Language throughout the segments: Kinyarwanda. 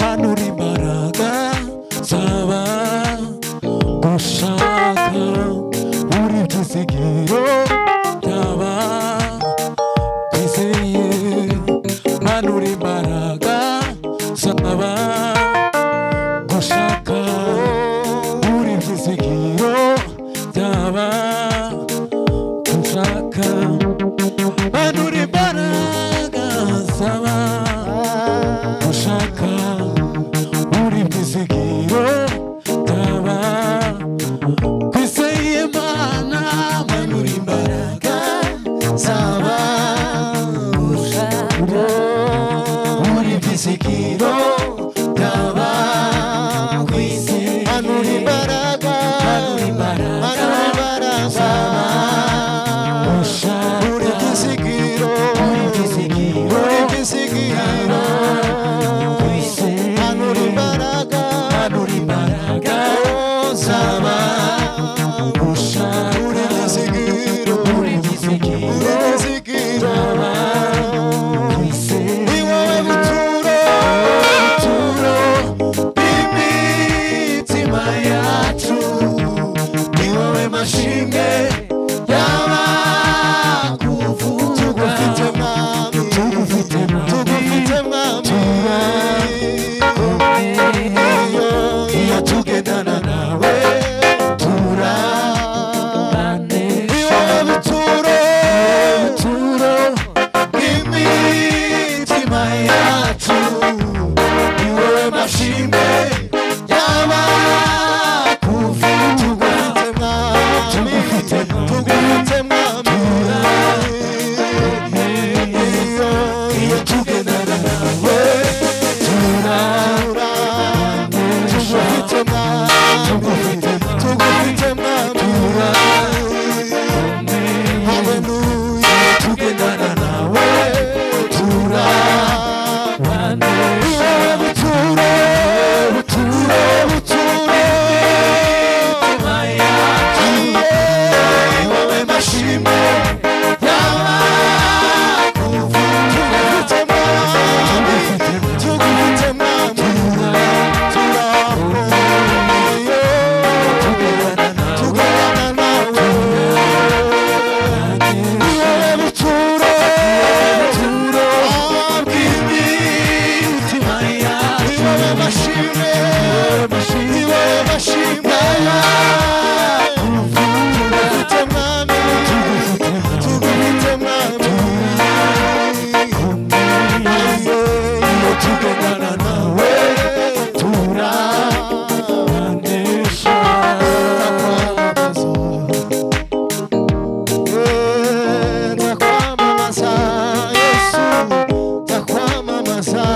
manura imbaraga zaba gushaka uri byizigiro byaba kwizeye manura imbaraga zaba gushaka uri byizigiro byaba gushaka manura imbaraga zaba gushaka uri byizigiro byaba kwizeye Imana manura imbaraga zaba gushaka uri byizigiro byaba kwizeye manura imbaraga zaba gushaka uri byizigiro manura imbaraga zaba gushaka uri byizigiro ni wowe buturo bw'imitima yacu, ni wowe mashimwe yaba kuvugwa, tugufite mwami iyo tugendana nawe turabane, ni wowe buturo bw'imitima yacu, ni wowe mashimwe yaba kuvugwa, tugufite mwami iyo tugendana nawe turabane, tugufite mwami haleluya, tugendana nawe turabane, ni wowe buturo imitima yacu, ni wowe mashimwe yaba tugufite mwami tugendana nawe, ni wowe buturo bw'imitima yacu, ni wowe mashimwe tugufite mwami iyo tugendana nawe turabanesha, ndakwamamaza Yesu, ndakwamamaza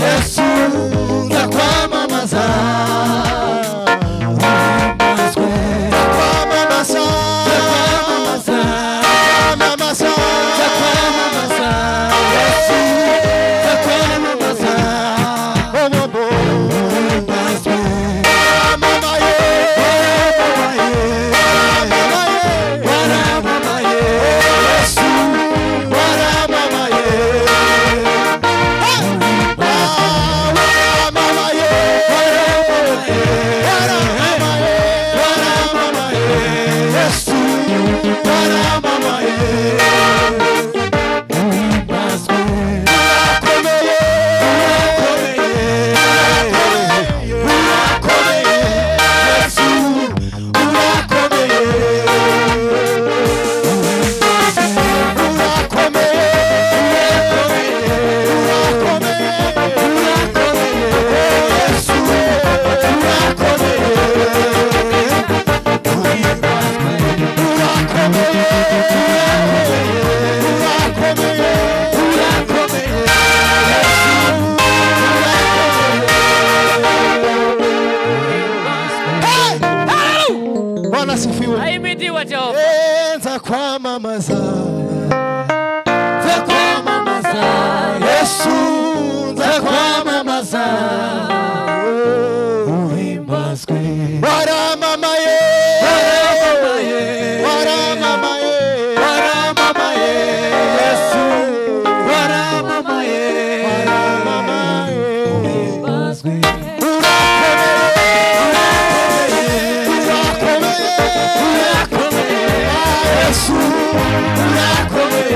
Yesu, ndakwamamaza nzakwamamaza Yesu, nzakwamamaza uhimbazwe. waramamaye waramamaye waramamaye Yesu waramamaye waramamaye Bazwe Yesu urakomeye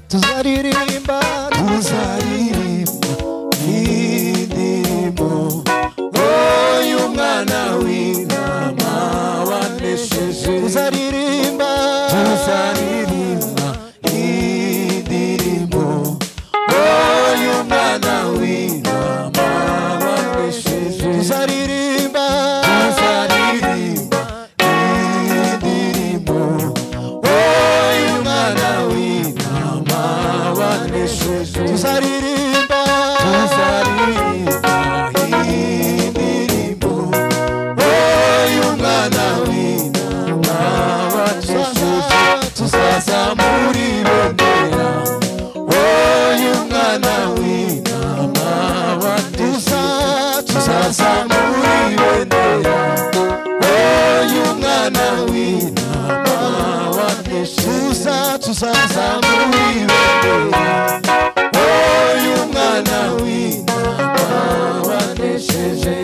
Tuzaririmba indirimbo oyu mwana w'intama wanesheje. Tuzaririmba indirimbo oyu mwana w'intama wanesheje. Tuzaririmba indirimbo oyu mwana w'intama wanesheje. Tuzaririmba indirimbo oyu mwana w'intama wanesheje. Tuzazamura ibendera oyu mwana w'intama wanesheje. Tuzazamura ibendera oyu mwana w'intama wanesheje. Tuzazamura ibendera oyu mwana w'intama wanesheje.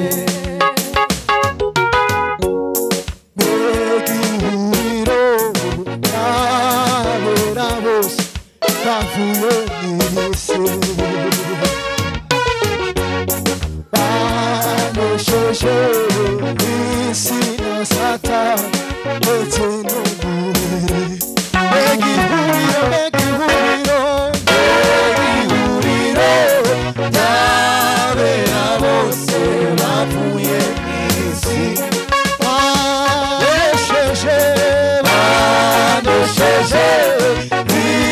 Mbega ihuriro ry'abera bose bavuye mw'isi, banesheje isi na Satani ndetse n'umubiri. Mbega ihuriro ry'abera bose bavuye mw'isi, banesheje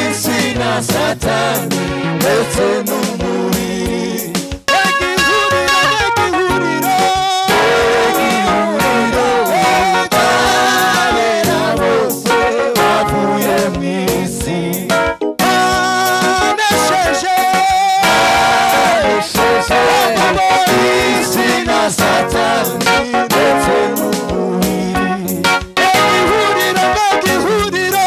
isi na Satani ndetse n'umubiri. Mbega ihuriro ry'abera bose bavuye mw'isi, banesheje isi na Satani ndetse n'umubiri. Mbega ihuriro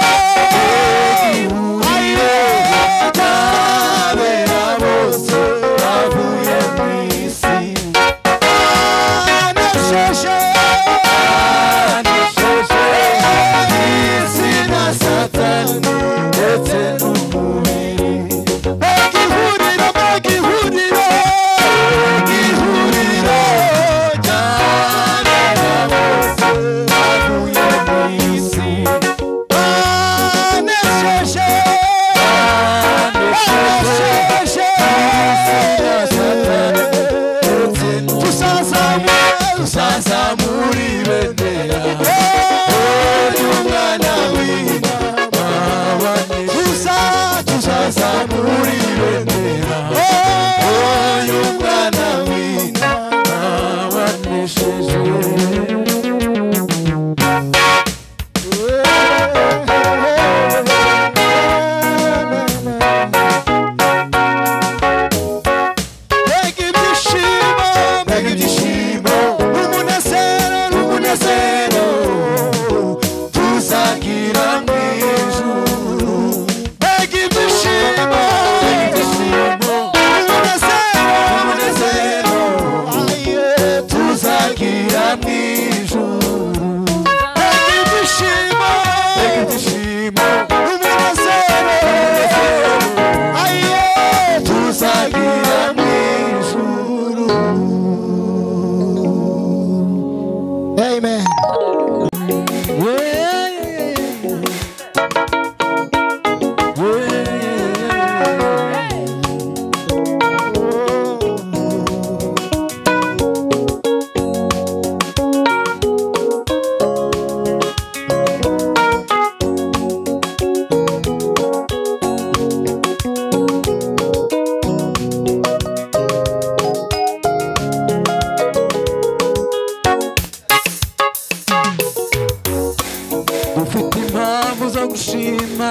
ry'abera bose bavuye mw'isi, banesheje isi na Satani ndetse n'umubiri. Mbega ihuriro ry'abera bose bavuye mw'isi, banesheje tuzazamura ibendera oyu mwana w'intama wanesheje. Tuzazamura ibendera oyu mwana w'intama wanesheje. Mbega ibyishimo n'umunezero tuzagira mw'ijuru. Mbega ibyishimo n'umunezero tuzagira mw'ijuru. Mbega ibyishimo n'umunezero tuzagira mw'ijuru. Amen. Dufite impamvu zo gushima,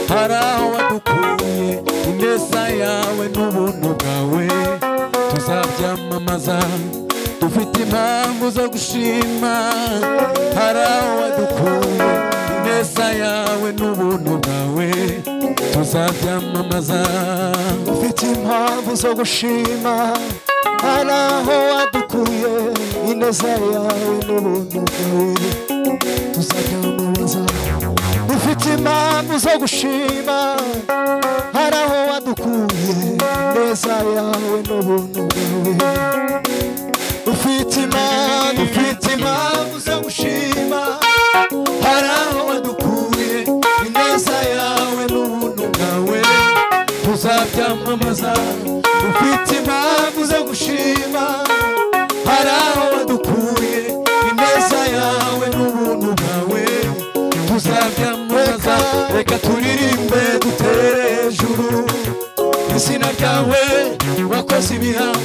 hari aho wadukuye, ineza yawe n'ubuntu bwawe tuzabyamamaza dufite impamvu zo gushima hari aho wadukuye ineza yawe n'ubuntu bwawe tuzabyamamaza dufite impamvu zo gushima hari aho wadukuye ineza yawe n'ubuntu bwawe tuzabyamamaza dufite impamvu zo gushima hari aho wadukuye ineza yawe n'ubuntu bwawe dufite impamvu zo gushima hari aho wadukuye ineza yawe n'ubuntu bwawe tuzabyamamaza dufite impamvu zo gushima hari aho wadukuye ineza yawe n'ubuntu bwawe tuzabyamamaza reka turirimbe dutere hejuru izina ryawe wakoze ibihamya